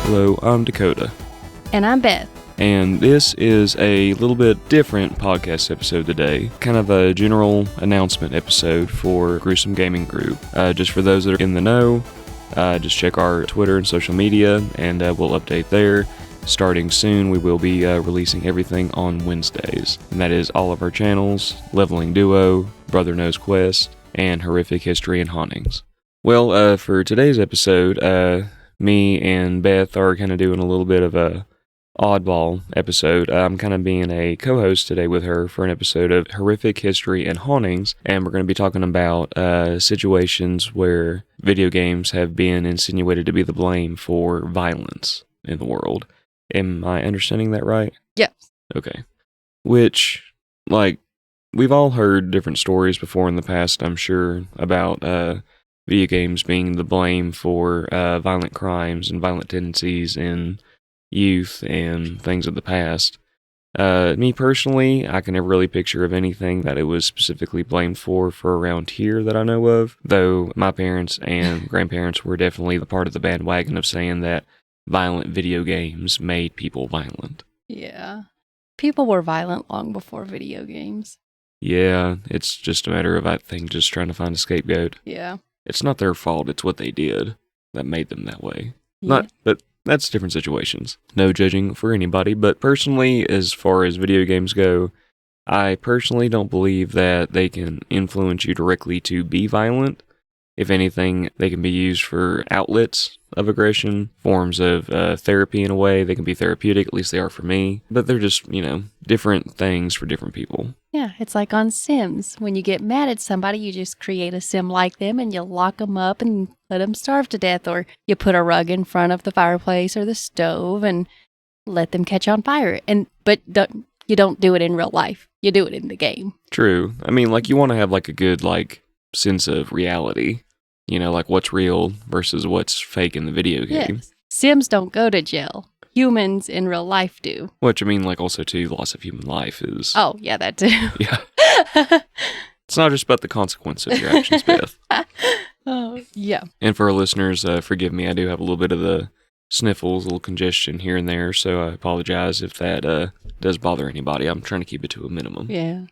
Hello, I'm Dakota. And I'm Beth. And this is a little bit different podcast episode today. Kind of a general announcement episode for Gruesome Gaming Group. Just for those that are in the know, just check our Twitter and social media, and we'll update there. Starting soon, we will be releasing everything on Wednesdays. And that is all of our channels, Leveling Duo, Brother Knows Quest, and Horrific History and Hauntings. Well, for today's episode, me and Beth are kind of doing a little bit of a oddball episode. I'm kind of being a co-host today with her for an episode of Horrific History and Hauntings, and we're going to be talking about situations where video games have been insinuated to be the blame for violence in the world. Am I understanding that right? Yes. Okay. Which, like, we've all heard different stories before in the past, I'm sure, about video games being the blame for violent crimes and violent tendencies in youth and things of the past. Me personally, I can never really picture of anything that it was specifically blamed for around here that I know of, though my parents and grandparents were definitely the part of the bandwagon of saying that violent video games made people violent. Yeah. People were violent long before video games. Yeah, it's just a matter of, I think, just trying to find a scapegoat. Yeah. It's not their fault, it's what they did that made them that way. Yeah. But that's different situations. No judging for anybody, but personally, as far as video games go, I personally don't believe that they can influence you directly to be violent. If anything, they can be used for outlets of aggression, forms of therapy in a way. They can be therapeutic, at least they are for me. But they're just, different things for different people. Yeah, it's like on Sims. When you get mad at somebody, you just create a sim like them and you lock them up and let them starve to death. Or you put a rug in front of the fireplace or the stove and let them catch on fire. But you don't do it in real life. You do it in the game. True. I mean, you want to have a good, sense of reality. Like what's real versus what's fake in the video game. Yes. Sims don't go to jail. Humans in real life do. Which, also, too, loss of human life is... Oh, yeah, that too. Yeah. It's not just about the consequence of your actions, Beth. Oh, yeah. And for our listeners, forgive me, I do have a little bit of the sniffles, a little congestion here and there, so I apologize if that does bother anybody. I'm trying to keep it to a minimum. Yeah.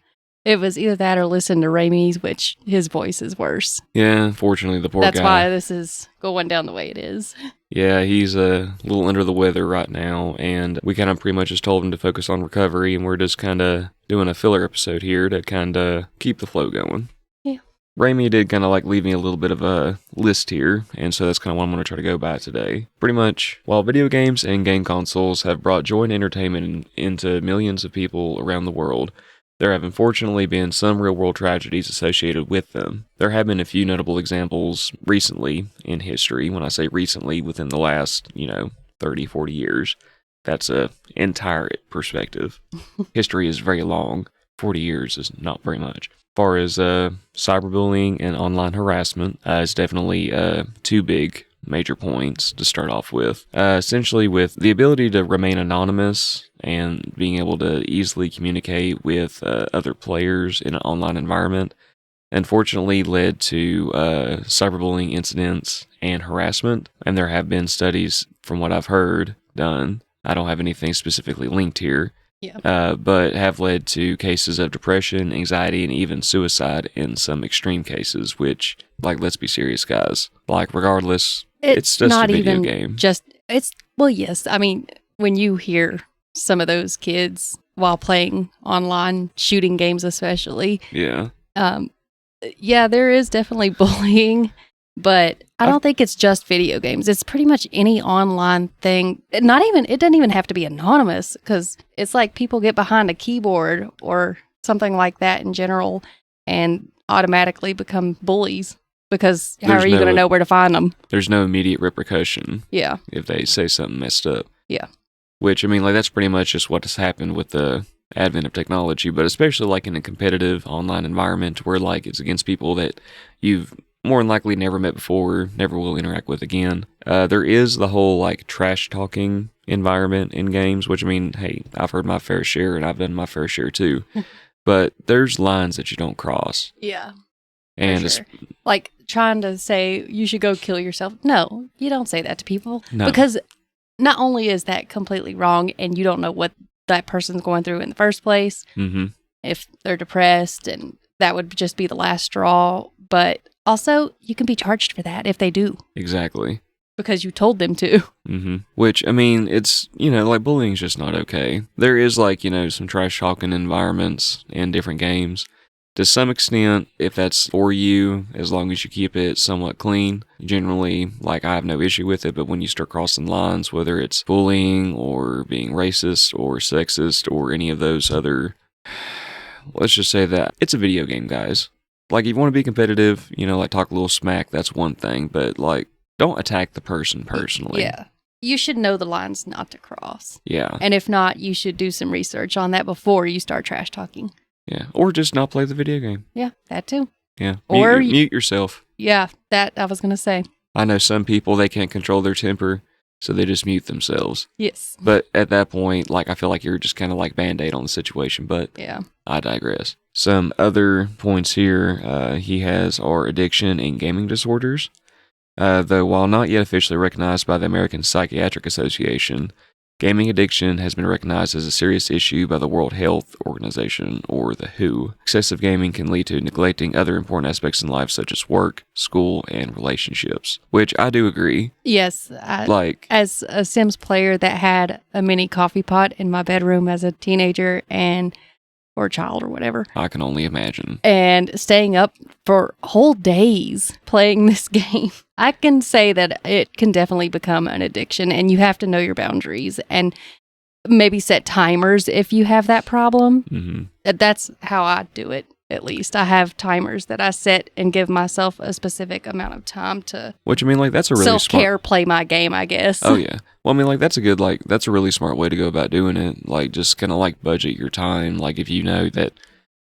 It was either that or listen to Raimi's, which his voice is worse. Yeah, unfortunately, the poor guy. That's why this is going down the way it is. Yeah, he's a little under the weather right now, and we kind of pretty much just told him to focus on recovery, and we're just kind of doing a filler episode here to kind of keep the flow going. Yeah. Raimi did kind of leave me a little bit of a list here, and so that's kind of what I'm going to try to go by today. Pretty much, while video games and game consoles have brought joy and entertainment into millions of people around the world, there have unfortunately been some real-world tragedies associated with them. There have been a few notable examples recently in history. When I say recently, within the last, 30, 40 years. That's an entire perspective. History is very long. 40 years is not very much. As far as cyberbullying and online harassment, is definitely two big major points to start off with. Essentially, with the ability to remain anonymous and being able to easily communicate with other players in an online environment, unfortunately led to cyberbullying incidents and harassment. And there have been studies, from what I've heard, done. I don't have anything specifically linked here. Yeah. But have led to cases of depression, anxiety, and even suicide in some extreme cases, which, let's be serious, guys. Regardless, it's just not a video even game. Well, yes. I mean, when you hear some of those kids while playing online shooting games, especially. Yeah. Yeah, there is definitely bullying, but I don't think it's just video games. It's pretty much any online thing. It doesn't even have to be anonymous, because it's like people get behind a keyboard or something like that in general and automatically become bullies, because how are you going to know where to find them? There's no immediate repercussion. Yeah. If they say something messed up. Yeah. Which, that's pretty much just what has happened with the advent of technology, but especially in a competitive online environment where it's against people that you've more than likely never met before, never will interact with again. There is the whole trash talking environment in games, which hey, I've heard my fair share and I've done my fair share too. But there's lines that you don't cross. Yeah. And sure. Trying to say you should go kill yourself. No, you don't say that to people. No. Because not only is that completely wrong and you don't know what that person's going through in the first place, if they're depressed, and that would just be the last straw, but also you can be charged for that if they do. Exactly. Because you told them to. Which, I mean, it's, like bullying's just not okay. There is like, some trash talking environments in different games. To some extent, if that's for you, as long as you keep it somewhat clean, generally, like, I have no issue with it, but when you start crossing lines, whether it's bullying or being racist or sexist or any of those other, let's just say that it's a video game, guys. Like, if you want to be competitive, like talk a little smack, that's one thing, but like, don't attack the person personally. Yeah. You should know the lines not to cross. Yeah. And if not, you should do some research on that before you start trash talking. Yeah. Or just not play the video game. Yeah, that too. Yeah. Or mute yourself. Yeah, that I was going to say. I know some people, they can't control their temper, so they just mute themselves. Yes. But at that point, like, I feel like you're just kind of like Band-Aid on the situation, but yeah, I digress. Some other points here he has are addiction and gaming disorders. Though while not yet officially recognized by the American Psychiatric Association, gaming addiction has been recognized as a serious issue by the World Health Organization, or the WHO. Excessive gaming can lead to neglecting other important aspects in life, such as work, school, and relationships, which I do agree. Yes. As a Sims player that had a mini coffee pot in my bedroom as a teenager or child or whatever. I can only imagine. And staying up for whole days playing this game. I can say that it can definitely become an addiction, and you have to know your boundaries and maybe set timers if you have that problem. That's how I do it, at least. I have timers that I set and give myself a specific amount of time to Which, I mean, like, that's a really self-care, play my game, I guess. Oh, yeah. Well, I mean, like, that's a really smart way to go about doing it. Like, just kind of, like, budget your time. Like, if you know that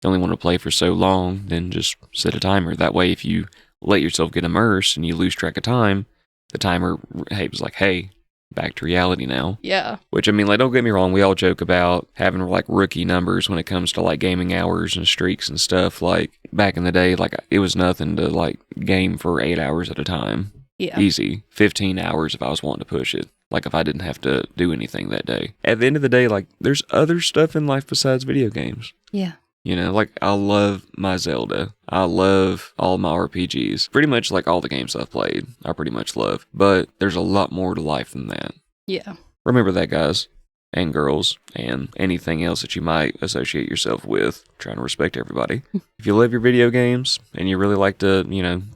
you only want to play for so long, then just set a timer. That way, if you let yourself get immersed and you lose track of time, the timer was like, hey, back to reality now. Yeah. Which, I mean, like, don't get me wrong, we all joke about having, like, rookie numbers when it comes to, like, gaming hours and streaks and stuff. Like, back in the day, like, it was nothing to, like, game for 8 hours at a time. Yeah. Easy. 15 hours if I was wanting to push it. Like, if I didn't have to do anything that day. At the end of the day, like, there's other stuff in life besides video games. Yeah. Like, I love my Zelda. I love all my RPGs. Pretty much, like, all the games I've played, I pretty much love. But there's a lot more to life than that. Yeah. Remember that, guys and girls, and anything else that you might associate yourself with. Trying to respect everybody. If you love your video games and you really like to,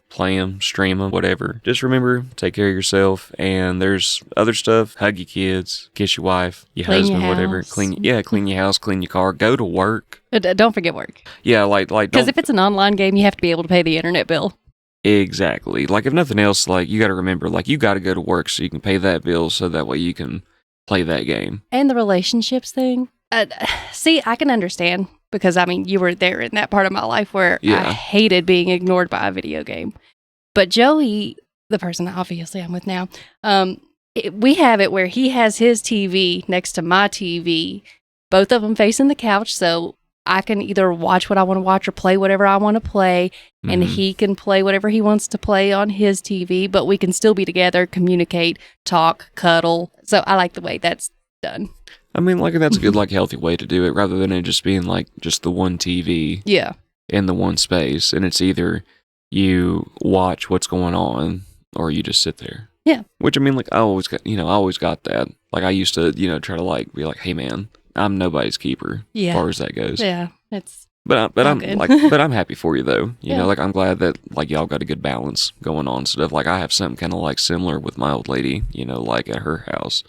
play them, stream them, whatever, just remember, take care of yourself. And there's other stuff. Hug your kids, kiss your wife, your husband, whatever. Clean your house, clean your car, go to work. Don't forget work. Yeah, like because if it's an online game, you have to be able to pay the internet bill. Exactly. Like, if nothing else, like, you got to remember, like, you got to go to work so you can pay that bill, so that way you can play that game. And the relationships thing. See, I can understand, because, I mean, you were there in that part of my life where I hated being ignored by a video game. But Joey, the person obviously I'm with now, we have it where he has his TV next to my TV, both of them facing the couch, so I can either watch what I want to watch or play whatever I want to play, and he can play whatever he wants to play on his TV, but we can still be together, communicate, talk, cuddle. So I like the way that's done. I mean, like, that's a good, like, healthy way to do it, rather than it just being, like, just the one TV. Yeah. In the one space, and it's either you watch what's going on or you just sit there. Yeah. Which, I mean, like, I always got that. Like, I used to, try to, like, be like, hey, man, I'm nobody's keeper. Yeah. As far as that goes. Yeah. It's But I'm good. but I'm happy for you though. Yeah. Like, I'm glad that, like, y'all got a good balance going on and stuff. Like, I have something kind of like similar with my old lady, like, at her house,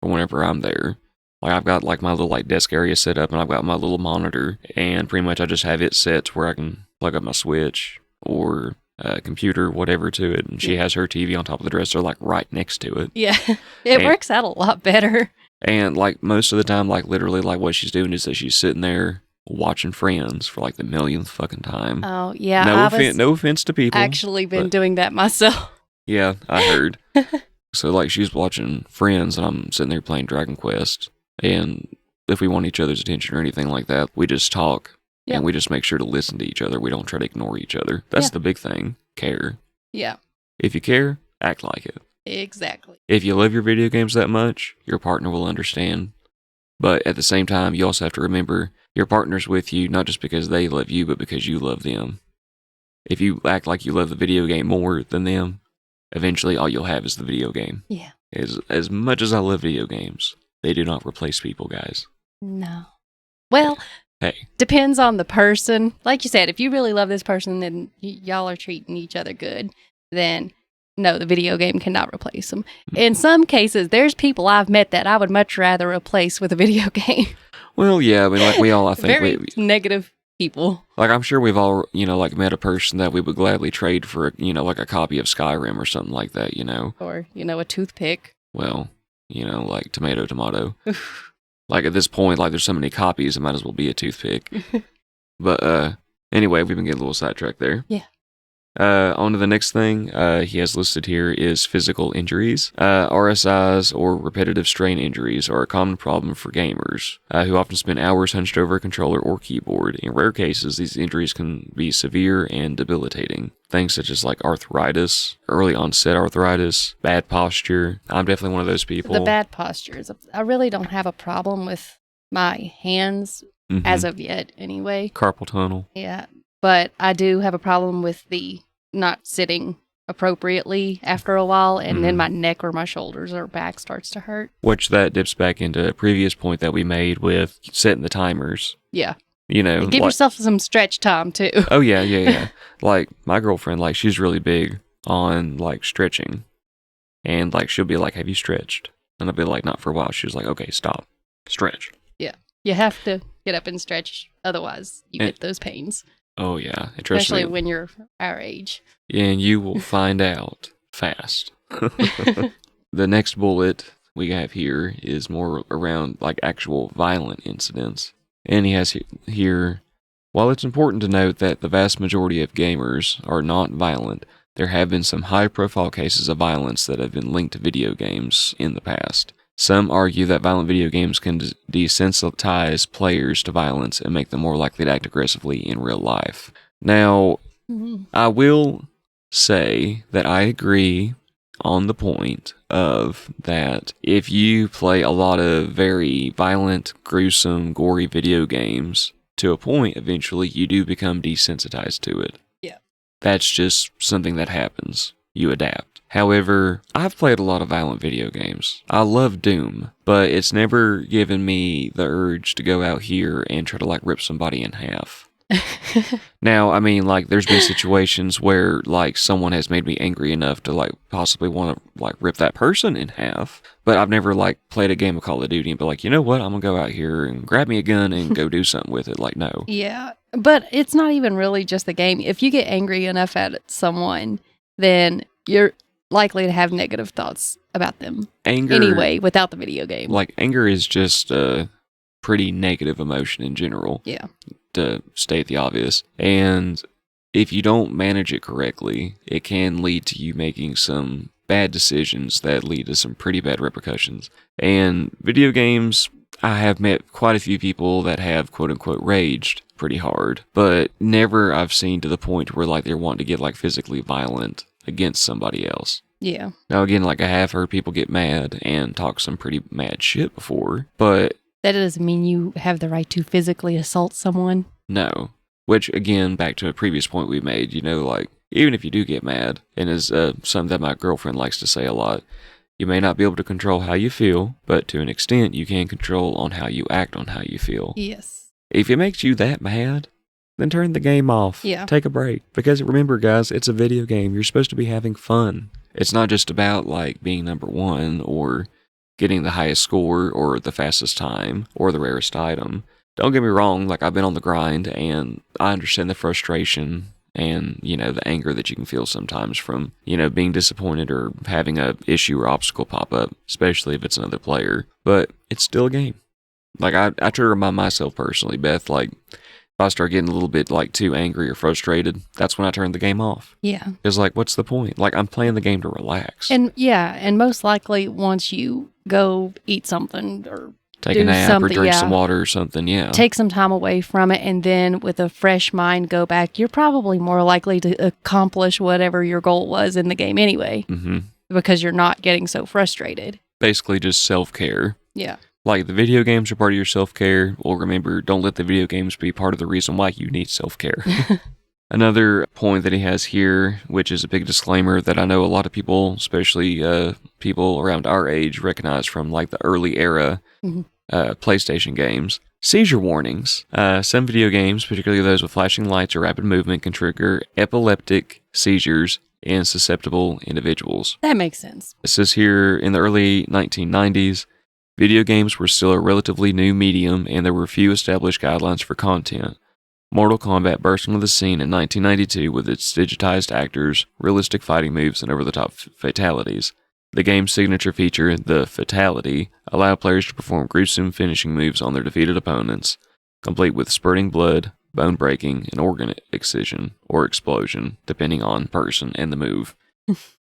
or whenever I'm there. Like, I've got, like, my little, like, desk area set up, and I've got my little monitor, and pretty much I just have it set to where I can plug up my Switch or computer, whatever, to it, and she has her TV on top of the dresser, like, right next to it. Yeah. It works out a lot better. And, like, most of the time, like, literally, like, what she's doing is that she's sitting there watching Friends for, like, the millionth fucking time. Oh, yeah. No offense to people. Actually been doing that myself. Yeah, I heard. So, like, she's watching Friends, and I'm sitting there playing Dragon Quest. And if we want each other's attention or anything like that, we just talk. Yeah. And we just make sure to listen to each other. We don't try to ignore each other. That's the big thing. Care. Yeah. If you care, act like it. Exactly. If you love your video games that much, your partner will understand. But at the same time, you also have to remember your partner's with you not just because they love you, but because you love them. If you act like you love the video game more than them, eventually all you'll have is the video game. Yeah. As much as I love video games, they do not replace people, guys. No. Well, Hey. Depends on the person. Like you said, if you really love this person and y'all are treating each other good, then no, the video game cannot replace them. In some cases, there's people I've met that I would much rather replace with a video game. Well, yeah, I mean, like we all, I think, Very negative people. Like I'm sure we've all, like met a person that we would gladly trade for, like a copy of Skyrim or something like that, Or, a toothpick. Well, like tomato. Like at this point, like there's so many copies, it might as well be a toothpick. But anyway, we've been getting a little sidetracked there. Yeah. On to the next thing he has listed here is physical injuries. RSIs, or repetitive strain injuries, are a common problem for gamers who often spend hours hunched over a controller or keyboard. In rare cases, these injuries can be severe and debilitating. Things such as like arthritis, early onset arthritis, bad posture. I'm definitely one of those people. The bad postures. I really don't have a problem with my hands as of yet, anyway. Carpal tunnel. Yeah. But I do have a problem with the not sitting appropriately after a while, and then my neck or my shoulders or back starts to hurt. Which that dips back into a previous point that we made with setting the timers. Yeah. And give yourself some stretch time, too. Oh, yeah. Like, my girlfriend, like, she's really big on, like, stretching. And, like, she'll be like, have you stretched? And I'll be like, not for a while. She's like, okay, stop. Stretch. Yeah. You have to get up and stretch. Otherwise, you get those pains. Oh, yeah. Especially when you're our age. And you will find out fast. The next bullet we have here is more around like actual violent incidents. And he has here, while it's important to note that the vast majority of gamers are not violent, there have been some high-profile cases of violence that have been linked to video games in the past. Some argue that violent video games can desensitize players to violence and make them more likely to act aggressively in real life. Now, I will say that I agree on the point of that if you play a lot of very violent, gruesome, gory video games, to a point, eventually you do become desensitized to it. Yeah. That's just something that happens. You adapt. However, I've played a lot of violent video games. I love Doom, but it's never given me the urge to go out here and try to like rip somebody in half. Now, I mean, like, there's been situations where, like, someone has made me angry enough to, like, possibly want to, like, rip that person in half. But I've never, like, played a game of Call of Duty and be like, you know what, I'm gonna go out here and grab me a gun and go do something with it. Like, no. Yeah, but it's not even really just the game. If you get angry enough at someone, then you're likely to have negative thoughts about them. Anger. Anyway, without the video game. Like, anger is just a pretty negative emotion in general. Yeah. To state the obvious. And if you don't manage it correctly, it can lead to you making some bad decisions that lead to some pretty bad repercussions. And video games, I have met quite a few people that have quote-unquote raged pretty hard, but never I've seen to the point where like they're wanting to get like physically violent against somebody else. Yeah. Now again, like I have heard people get mad and talk some pretty mad shit before, but that doesn't mean you have the right to physically assault someone. No. Which, again, back to a previous point we made, like, even if you do get mad, and is something that my girlfriend likes to say a lot, you may not be able to control how you feel, but to an extent, you can control on how you act on how you feel. Yes. If it makes you that mad, then turn the game off. Yeah. Take a break. Because remember, guys, it's a video game. You're supposed to be having fun. It's not just about, like, being number one, or getting the highest score, or the fastest time, or the rarest item. Don't get me wrong, like, I've been on the grind, and I understand the frustration and, the anger that you can feel sometimes from, being disappointed or having a issue or obstacle pop up, especially if it's another player. But it's still a game. Like, I try to remind myself personally, Beth, like, if I start getting a little bit, like, too angry or frustrated, that's when I turn the game off. Yeah. It's like, what's the point? Like, I'm playing the game to relax. And, yeah, and most likely once you go eat something or take a nap or drink some water or something, yeah. Take some time away from it, and then with a fresh mind go back, you're probably more likely to accomplish whatever your goal was in the game anyway. Mm-hmm. because you're not getting so frustrated. Basically just self-care. Yeah. Like, the video games are part of your self-care. Well, remember, don't let the video games be part of the reason why you need self-care. Another point that he has here, which is a big disclaimer that I know a lot of people, especially people around our age, recognize from like the early era PlayStation games. Seizure warnings. Some video games, particularly those with flashing lights or rapid movement, can trigger epileptic seizures in susceptible individuals. That makes sense. It says here, in the early 1990s, video games were still a relatively new medium and there were few established guidelines for content. Mortal Kombat burst onto the scene in 1992 with its digitized actors, realistic fighting moves, and over-the-top fatalities. The game's signature feature, the Fatality, allowed players to perform gruesome finishing moves on their defeated opponents, complete with spurting blood, bone breaking, and organ excision, or explosion, depending on person and the move.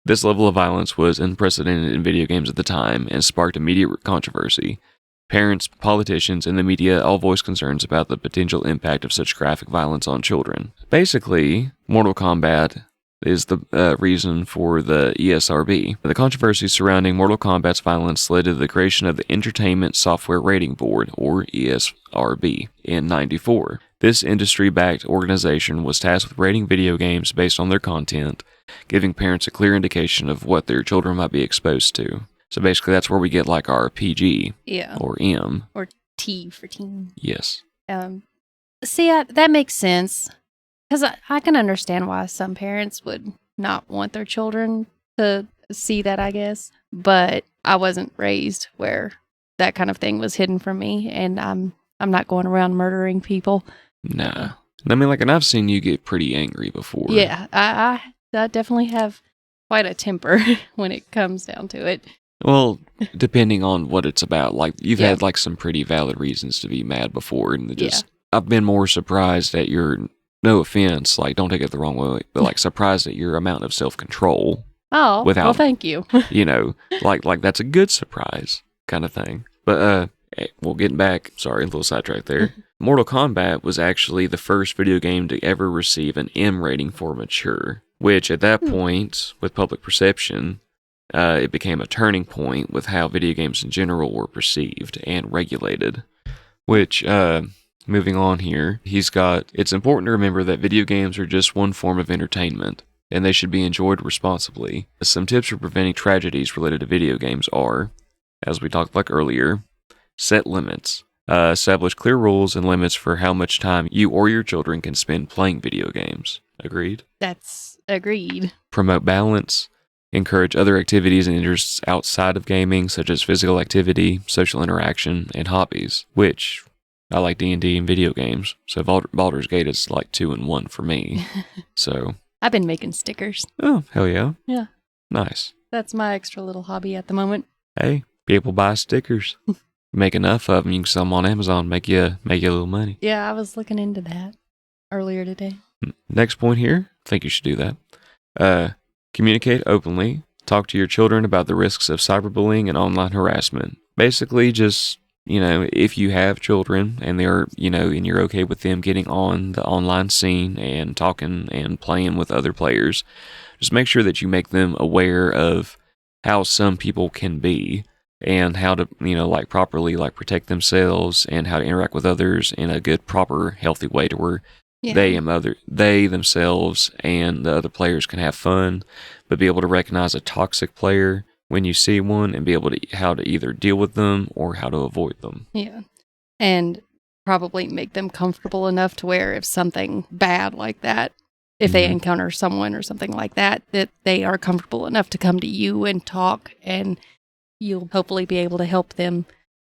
This level of violence was unprecedented in video games at the time and sparked immediate controversy. Parents, politicians, and the media all voiced concerns about the potential impact of such graphic violence on children. Basically, Mortal Kombat is the reason for the ESRB. The controversy surrounding Mortal Kombat's violence led to the creation of the Entertainment Software Rating Board, or ESRB, in '94. This industry-backed organization was tasked with rating video games based on their content, giving parents a clear indication of what their children might be exposed to. So basically, that's where we get like our PG, or M. Or T for teen. Yes. That makes sense. Because I can understand why some parents would not want their children to see that, I guess. But I wasn't raised where that kind of thing was hidden from me, and I'm not going around murdering people. Nah. I mean, like, and I've seen you get pretty angry before. Yeah, I definitely have quite a temper when it comes down to it. Well, depending on what it's about. Like, you've had, like, some pretty valid reasons to be mad before, and I've been more surprised at your... No offense, like, don't take it the wrong way, but, like, surprised at your amount of self-control. Oh, well, thank you. You know, like, that's a good surprise kind of thing. But, well, getting back, sorry, a little sidetrack there. Mortal Kombat was actually the first video game to ever receive an M rating for mature, which, at that point, with public perception, it became a turning point with how video games in general were perceived and regulated, which... Moving on here, it's important to remember that video games are just one form of entertainment, and they should be enjoyed responsibly. Some tips for preventing tragedies related to video games are, as we talked about earlier, set limits. Establish clear rules and limits for how much time you or your children can spend playing video games. Agreed? That's agreed. Promote balance. Encourage other activities and interests outside of gaming, such as physical activity, social interaction, and hobbies, which... I like D&D and video games, so Baldur's Gate is like 2 in 1 for me. So I've been making stickers. Oh, hell yeah. Yeah. Nice. That's my extra little hobby at the moment. Hey, people buy stickers. Make enough of them, you can sell them on Amazon, make you a little money. Yeah, I was looking into that earlier today. Next point here, I think you should do that. Communicate openly. Talk to your children about the risks of cyberbullying and online harassment. Basically, just... You know, if you have children and they're, you know, and you're okay with them getting on the online scene and talking and playing with other players, just make sure that you make them aware of how some people can be and how to, you know, like properly like protect themselves and how to interact with others in a good, proper, healthy way to where they themselves and the other players can have fun, but be able to recognize a toxic player when you see one and be able to how to either deal with them or how to avoid them. Yeah. And probably make them comfortable enough to where if something bad like that, if they encounter someone or something like that, that they are comfortable enough to come to you and talk, and you'll hopefully be able to help them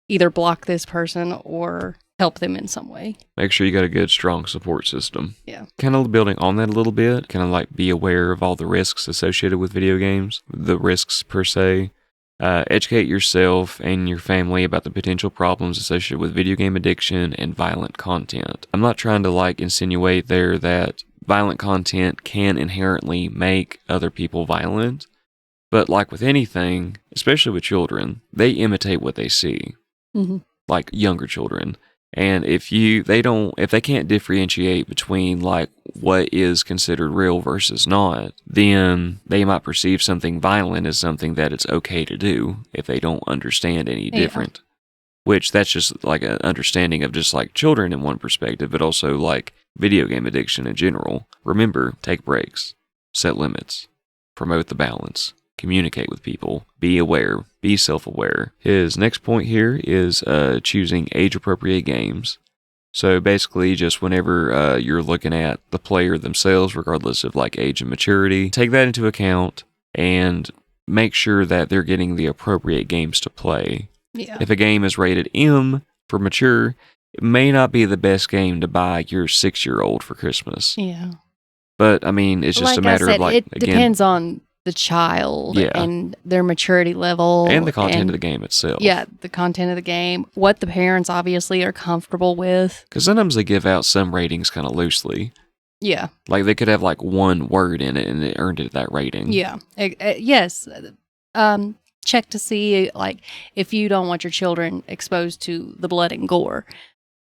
either block this person or help them in some way. Make sure you got a good, strong support system. Yeah. Kind of building on that a little bit, kind of like be aware of all the risks associated with video games, the risks per se. Educate yourself and your family about the potential problems associated with video game addiction and violent content. I'm not trying to like insinuate there that violent content can inherently make other people violent, but like with anything, especially with children, they imitate what they see. Like younger children. And if they can't differentiate between like what is considered real versus not, then they might perceive something violent as something that it's okay to do if they don't understand any different. Which that's just like an understanding of just like children in one perspective, but also like video game addiction in general. Remember, take breaks, set limits, promote the balance, communicate with people, be aware, be self-aware. His next point here is choosing age-appropriate games. So basically, just whenever you're looking at the player themselves, regardless of like age and maturity, take that into account and make sure that they're getting the appropriate games to play. Yeah. If a game is rated M for mature, it may not be the best game to buy your 6-year-old for Christmas. Yeah. But I mean, it's just like a matter I said, of like, it again, depends on the child and their maturity level. And the content of the game itself. Yeah, the content of the game, what the parents obviously are comfortable with. Because sometimes they give out some ratings kind of loosely. Yeah. Like they could have like one word in it and it earned it that rating. Yeah. Yes. Check to see like if you don't want your children exposed to the blood and gore,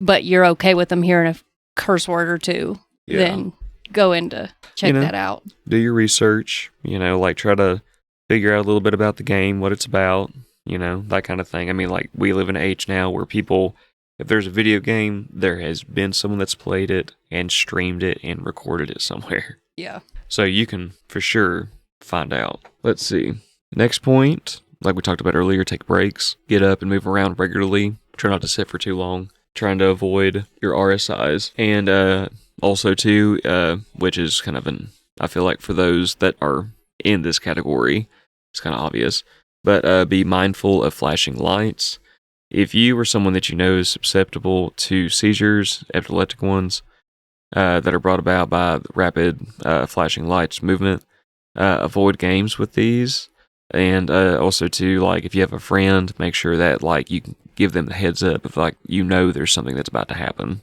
but you're okay with them hearing a curse word or two, then go in to check that out. Do your research, like try to figure out a little bit about the game, what it's about, that kind of thing. I mean, like we live in an age now where people, if there's a video game, there has been someone that's played it and streamed it and recorded it somewhere. Yeah. So you can for sure find out. Let's see. Next point, like we talked about earlier, take breaks, get up and move around regularly. Try not to sit for too long, trying to avoid your RSIs. And also too, which is kind of I feel like for those that are in this category, it's kind of obvious, but be mindful of flashing lights. If you or someone that you know is susceptible to seizures, epileptic ones, that are brought about by rapid flashing lights movement, avoid games with these. And also too, like if you have a friend, make sure that like you can give them the heads up if like there's something that's about to happen,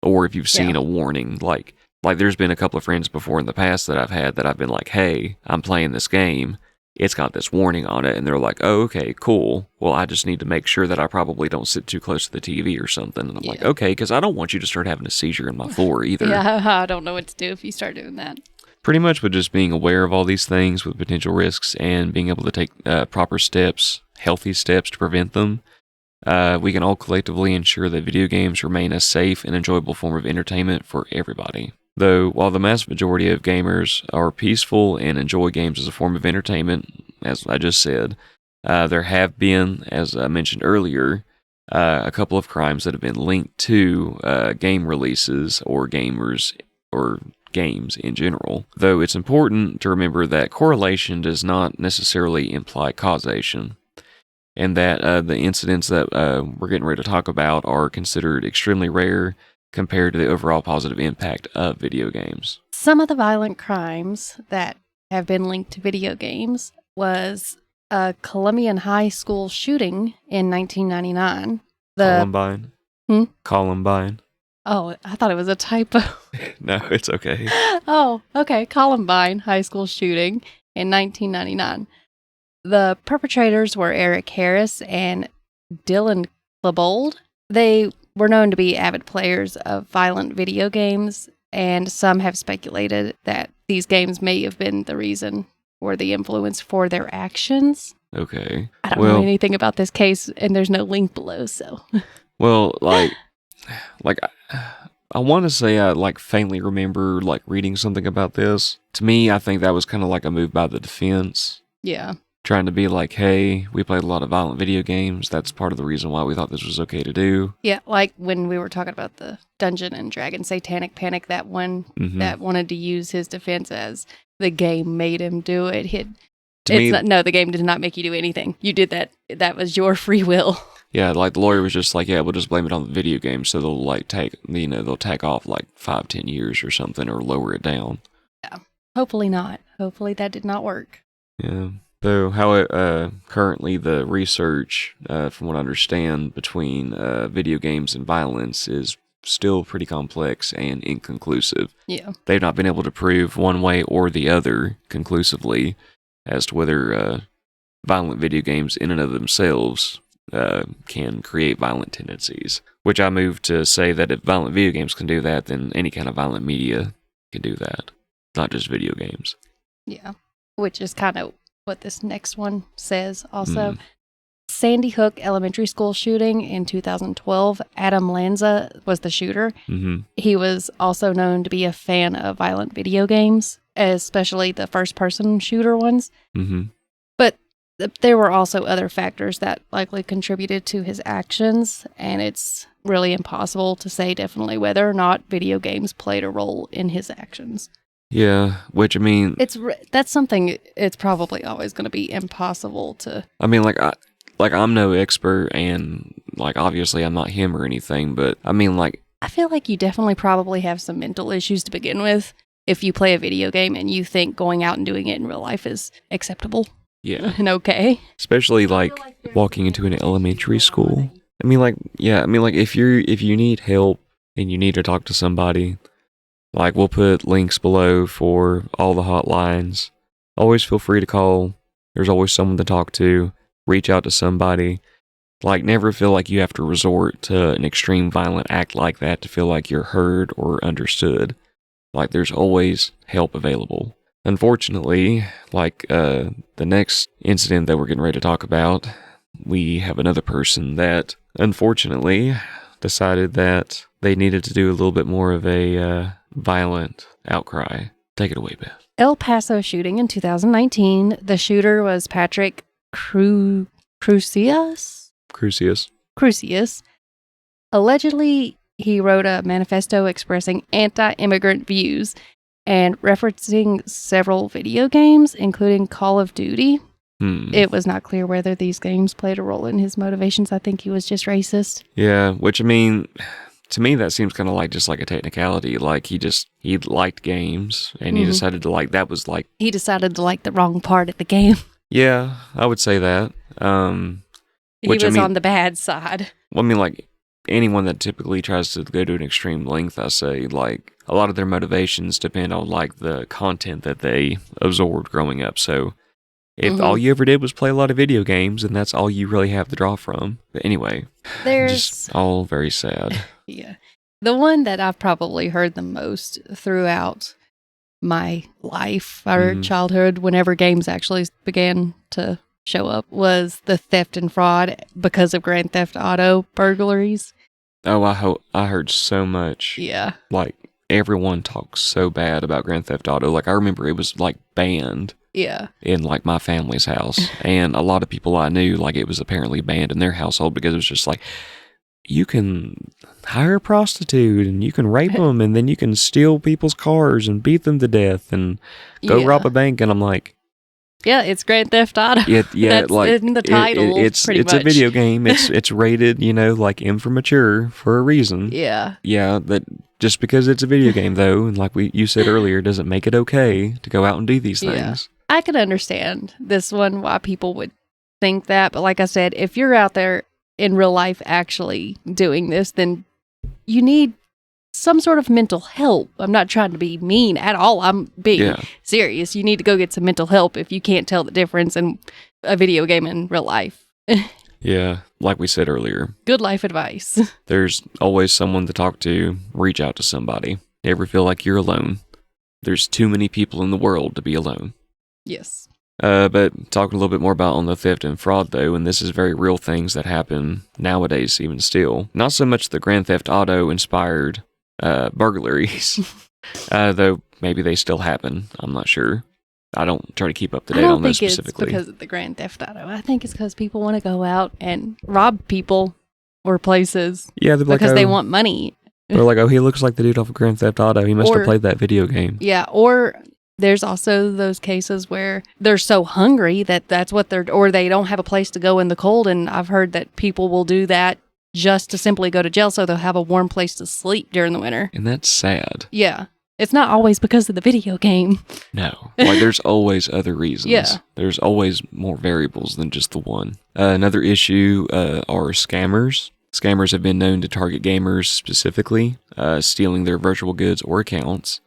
or if you've seen a warning. Like there's been a couple of friends before in the past that I've had that I've been like, hey, I'm playing this game, it's got this warning on it, and they're like, oh, okay, cool. Well, I just need to make sure that I probably don't sit too close to the TV or something. And I'm like, okay, because I don't want you to start having a seizure in my floor either. Yeah, I don't know what to do if you start doing that. Pretty much with just being aware of all these things with potential risks and being able to take proper steps, healthy steps to prevent them, we can all collectively ensure that video games remain a safe and enjoyable form of entertainment for everybody. Though, while the vast majority of gamers are peaceful and enjoy games as a form of entertainment, as I just said, there have been, as I mentioned earlier, a couple of crimes that have been linked to game releases or gamers or games in general. Though it's important to remember that correlation does not necessarily imply causation, and that the incidents that we're getting ready to talk about are considered extremely rare compared to the overall positive impact of video games. Some of the violent crimes that have been linked to video games was a Colombian high school shooting in 1999. Columbine? Columbine. Oh, I thought it was a typo. No, it's okay. Oh, okay. Columbine high school shooting in 1999. The perpetrators were Eric Harris and Dylan Klebold. They were known to be avid players of violent video games, and some have speculated that these games may have been the reason or the influence for their actions. Okay. I don't know anything about this case, and there's no link below, so. Well, like I want to say I faintly remember reading something about this. To me, I think that was kind of like a move by the defense. Yeah. Trying to be like, hey, we played a lot of violent video games. That's part of the reason why we thought this was okay to do. Yeah, like when we were talking about the Dungeon and Dragon Satanic Panic, that one that wanted to use his defense as the game made him do it. No, the game did not make you do anything. You did that. That was your free will. Yeah, the lawyer was just like, yeah, we'll just blame it on the video game. So they'll they'll tack off 5-10 years or something or lower it down. Yeah. Hopefully not. Hopefully that did not work. Yeah. So how currently the research, from what I understand, between video games and violence is still pretty complex and inconclusive. Yeah. They've not been able to prove one way or the other conclusively as to whether violent video games in and of themselves can create violent tendencies. Which I moved to say that if violent video games can do that, then any kind of violent media can do that. Not just video games. Yeah. Which is kind of what this next one says also. Mm. Sandy Hook Elementary School shooting in 2012. Adam Lanza was the shooter. Mm-hmm. He was also known to be a fan of violent video games, especially the first-person shooter ones. Mm-hmm. But there were also other factors that likely contributed to his actions, and it's really impossible to say definitely whether or not video games played a role in his actions. Yeah, which, I mean... That's something it's probably always going to be impossible to... I mean, I'm no expert, and, like, obviously I'm not him or anything, but, I mean, like... I feel like you definitely probably have some mental issues to begin with if you play a video game and you think going out and doing it in real life is acceptable. Yeah. And okay. Especially, like, walking into an elementary school. I mean, like, if you need help and you need to talk to somebody, like, we'll put links below for all the hotlines. Always feel free to call. There's always someone to talk to. Reach out to somebody. Like, never feel like you have to resort to an extreme violent act like that to feel like you're heard or understood. Like, there's always help available. Unfortunately, like, the next incident that we're getting ready to talk about, we have another person that, unfortunately, decided that they needed to do a little bit more of a violent outcry. Take it away, Beth. El Paso shooting in 2019. The shooter was Patrick Crucius. Allegedly, he wrote a manifesto expressing anti-immigrant views and referencing several video games, including Call of Duty. It was not clear whether these games played a role in his motivations. I think he was just racist. Yeah, which, I mean, to me that seems kind of like just like a technicality. Like, he liked games, and he decided to like, that was like... He decided to like the wrong part of the game. Yeah, I would say that. He was on the bad side. Well, I mean, like, anyone that typically tries to go to an extreme length, I say, like, a lot of their motivations depend on, like, the content that they absorbed growing up. So, if all you ever did was play a lot of video games, and that's all you really have to draw from. But anyway, just all very sad. Yeah. The one that I've probably heard the most throughout my life, our childhood, whenever games actually began to show up, was the theft and fraud because of Grand Theft Auto burglaries. Oh, I heard so much. Yeah. Like, everyone talks so bad about Grand Theft Auto. Like, I remember it was, like, banned. Yeah. In, like, my family's house. And a lot of people I knew, like, it was apparently banned in their household because it was just like, you can hire a prostitute and you can rape them and then you can steal people's cars and beat them to death and go rob a bank. And I'm like... Yeah, it's Grand Theft Auto. Yeah, that's like in the title. It's pretty much a video game. It's rated, like M for mature for a reason. Yeah. Yeah, that just because it's a video game though, and like you said earlier, doesn't make it okay to go out and do these things. I could understand this one why people would think that, but like I said, if you're out there in real life actually doing this, then you need some sort of mental help. I'm not trying to be mean at all. I'm being serious. You need to go get some mental help if you can't tell the difference in a video game and real life. Yeah, like we said earlier. Good life advice. There's always someone to talk to. Reach out to somebody. Never feel like you're alone. There's too many people in the world to be alone. Yes. But talking a little bit more about on the theft and fraud, though, and this is very real things that happen nowadays, even still. Not so much the Grand Theft Auto inspired burglaries, though maybe they still happen. I'm not sure. I don't try to keep up to date on those specifically. It's because of the Grand Theft Auto. I think it's because people want to go out and rob people or places. Yeah, because they want money. They're like, oh, he looks like the dude off of Grand Theft Auto. He must have played that video game. Yeah, or there's also those cases where they're so hungry that's what or they don't have a place to go in the cold. And I've heard that people will do that just to simply go to jail so they'll have a warm place to sleep during the winter. And that's sad. Yeah. It's not always because of the video game. No. Like, there's always other reasons. Yeah. There's always more variables than just the one. Another issue are scammers. Scammers have been known to target gamers specifically, stealing their virtual goods or accounts.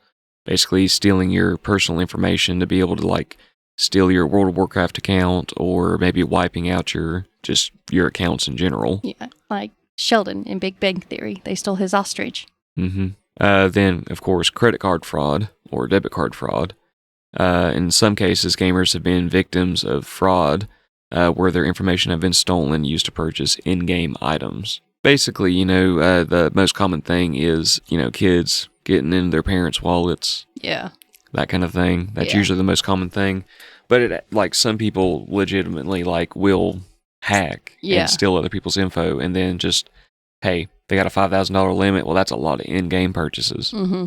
Basically, stealing your personal information to be able to, like, steal your World of Warcraft account or maybe wiping out your accounts in general. Yeah, like Sheldon in Big Bang Theory. They stole his ostrich. Mm-hmm. Then, of course, credit card fraud or debit card fraud. In some cases, gamers have been victims of fraud where their information have been stolen and used to purchase in-game items. Basically, the most common thing is, kids getting in their parents' wallets. Yeah. That kind of thing. That's usually the most common thing. But some people legitimately will hack and steal other people's info, and then just, hey, they got a $5,000 limit. Well, that's a lot of in-game purchases. Mm-hmm.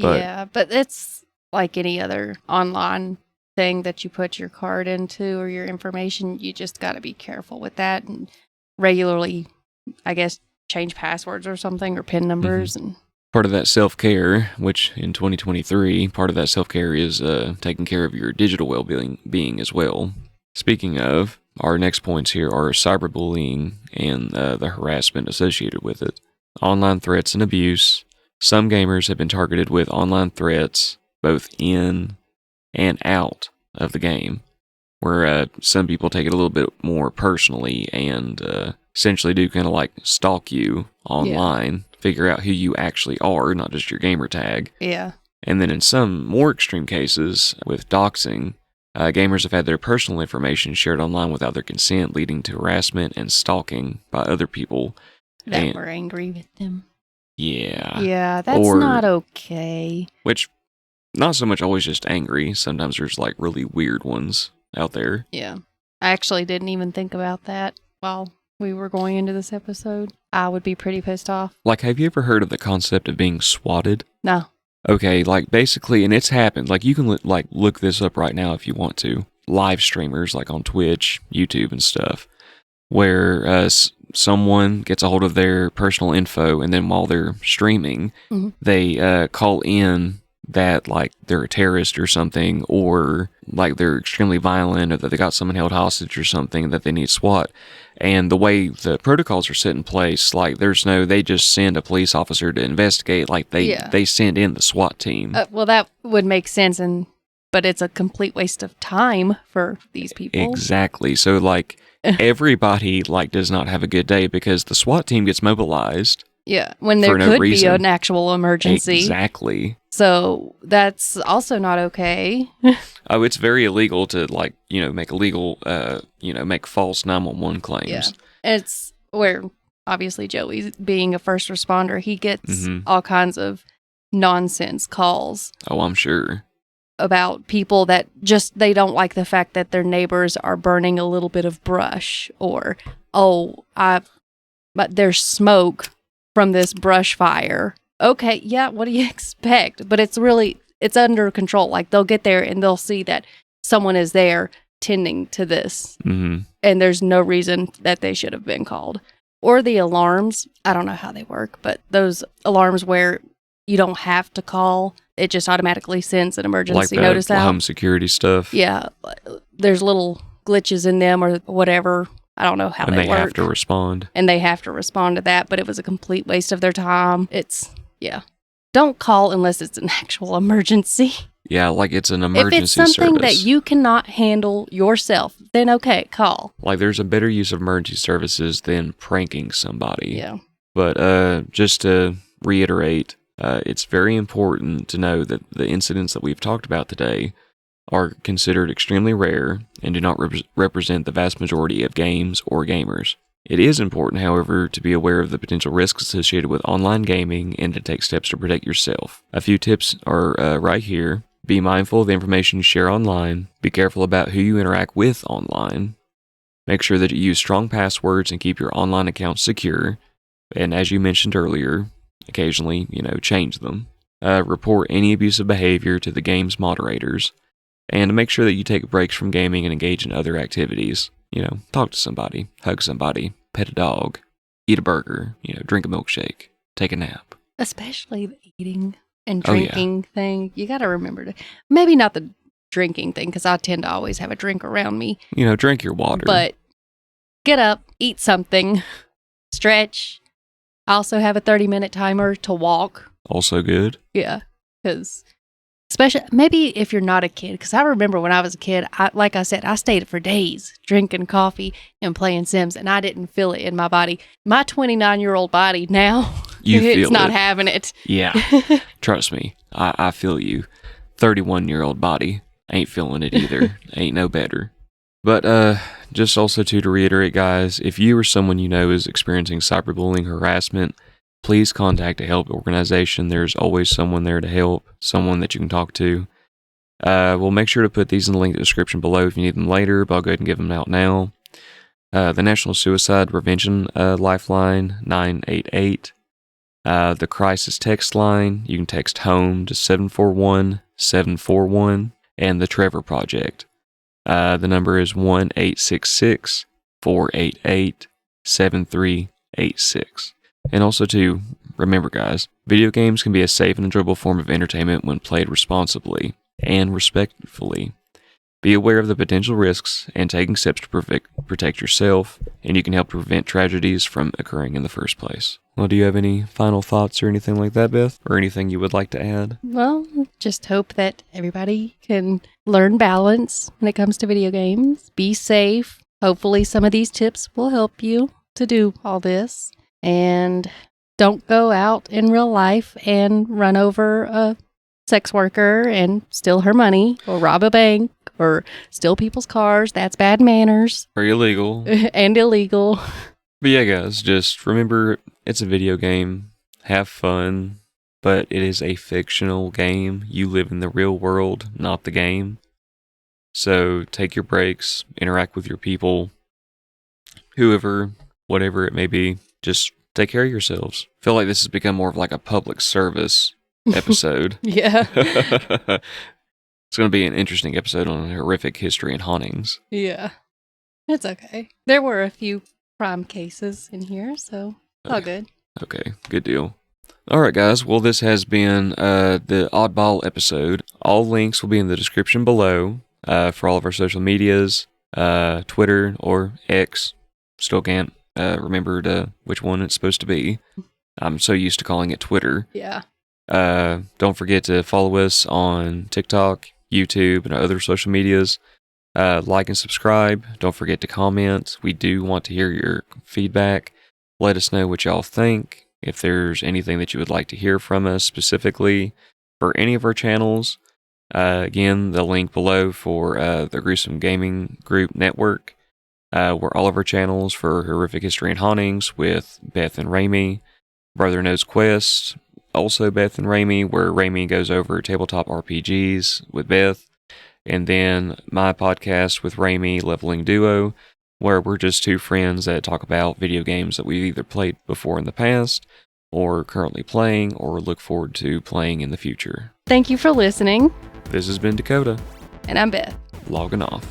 But it's like any other online thing that you put your card into or your information. You just got to be careful with that and regularly, I guess, change passwords or something or PIN numbers. Mm-hmm. And part of that self-care, which in 2023, part of that self-care is taking care of your digital well-being as well. Speaking of, our next points here are cyberbullying and the harassment associated with it. Online threats and abuse. Some gamers have been targeted with online threats both in and out of the game, where some people take it a little bit more personally and essentially do kind of stalk you online, figure out who you actually are, not just your gamer tag. Yeah. And then in some more extreme cases, with doxing, gamers have had their personal information shared online without their consent, leading to harassment and stalking by other people. That were angry with them. Yeah. Yeah, that's not okay. Which, not so much always just angry. Sometimes there's really weird ones out there. Yeah. I actually didn't even think about that while we were going into this episode. I would be pretty pissed off. Have you ever heard of the concept of being swatted? No. Okay, basically, and it's happened. You can look this up right now if you want to. Live streamers on Twitch, YouTube, and stuff, where someone gets a hold of their personal info, and then while they're streaming, they call in that they're a terrorist or something, or they're extremely violent, or that they got someone held hostage or something that they need SWAT. And the way the protocols are set in place, they just send a police officer to investigate. They send in the SWAT team. Well, that would make sense, but it's a complete waste of time for these people. Exactly. So everybody does not have a good day because the SWAT team gets mobilized. Yeah, when there could be an actual emergency. Exactly. So that's also not okay. Oh, it's very illegal to make illegal, make false 911 claims. Yeah, it's where obviously Joey, being a first responder, he gets all kinds of nonsense calls. Oh, I'm sure. About people that they don't like the fact that their neighbors are burning a little bit of brush, or but there's smoke from this brush fire. Okay, yeah, what do you expect? But it's under control. They'll get there and they'll see that someone is there tending to this. Mm-hmm. And there's no reason that they should have been called. Or the alarms. I don't know how they work, but those alarms where you don't have to call, it just automatically sends an emergency notice out. Home security stuff. Yeah, there's little glitches in them or whatever. I don't know how they work. And they have to respond. And they have to respond to that, but it was a complete waste of their time. Don't call unless it's an actual emergency. Yeah, it's an emergency service. If it's something that you cannot handle yourself, then okay, call. There's a better use of emergency services than pranking somebody. Yeah. But just to reiterate, it's very important to know that the incidents that we've talked about today are considered extremely rare and do not represent the vast majority of games or gamers. It is important, however, to be aware of the potential risks associated with online gaming and to take steps to protect yourself. A few tips are right here. Be mindful of the information you share online. Be careful about who you interact with online. Make sure that you use strong passwords and keep your online accounts secure. And as you mentioned earlier, occasionally, change them. Report any abusive behavior to the game's moderators. And make sure that you take breaks from gaming and engage in other activities. Talk to somebody, hug somebody, pet a dog, eat a burger, drink a milkshake, take a nap. Especially the eating and drinking thing. You got to remember to, maybe not the drinking thing, because I tend to always have a drink around me. Drink your water. But get up, eat something, stretch. I also have a 30-minute timer to walk. Also good. Yeah, because Especially maybe if you're not a kid, because I remember when I was a kid, like I said, I stayed for days drinking coffee and playing Sims, and I didn't feel it in my body. My 29-year-old body now, it's not having it. Yeah, trust me, I feel you. 31-year-old body ain't feeling it either. Ain't no better. But just also to reiterate, guys, if you or someone you know is experiencing cyberbullying harassment, please contact a help organization. There's always someone there to help, someone that you can talk to. We'll make sure to put these in the link in the description below if you need them later, but I'll go ahead and give them out now. The National Suicide Prevention Lifeline, 988. The Crisis Text Line, you can text HOME to 741-741. And the Trevor Project. The number is 1-866-488-7386. And also, too, remember, guys, video games can be a safe and enjoyable form of entertainment when played responsibly and respectfully. Be aware of the potential risks and taking steps to protect yourself, and you can help prevent tragedies from occurring in the first place. Well, do you have any final thoughts or anything like that, Beth? Or anything you would like to add? Well, just hope that everybody can learn balance when it comes to video games. Be safe. Hopefully some of these tips will help you to do all this. And don't go out in real life and run over a sex worker and steal her money, or rob a bank, or steal people's cars. That's bad manners. Or illegal. And illegal. But yeah, guys, just remember, it's a video game. Have fun. But it is a fictional game. You live in the real world, not the game. So take your breaks, interact with your people, whoever, whatever it may be. Just take care of yourselves. I feel like this has become more of like a public service episode. Yeah. It's going to be an interesting episode on horrific history and hauntings. Yeah. It's okay. There were a few crime cases in here, so all good. Okay, good deal. All right, guys. Well, this has been the Oddball episode. All links will be in the description below for all of our social medias, Twitter or X. Still can't remember which one it's supposed to be. I'm so used to calling it Twitter. Yeah. Don't forget to follow us on TikTok, YouTube, and other social medias. Like and subscribe. Don't forget to comment. We do want to hear your feedback. Let us know what y'all think. If there's anything that you would like to hear from us specifically for any of our channels. Again, the link below for the Gruesome Gaming Group Network, where all of our channels for Horrific History and Hauntings with Beth and Raimi, Brother Knows Quest, also Beth and Raimi, where Raimi goes over tabletop RPGs with Beth, and then my podcast with Raimi, Leveling Duo, where we're just two friends that talk about video games that we've either played before in the past, or currently playing, or look forward to playing in the future. Thank you for listening. This has been Dakota. And I'm Beth. Logging off.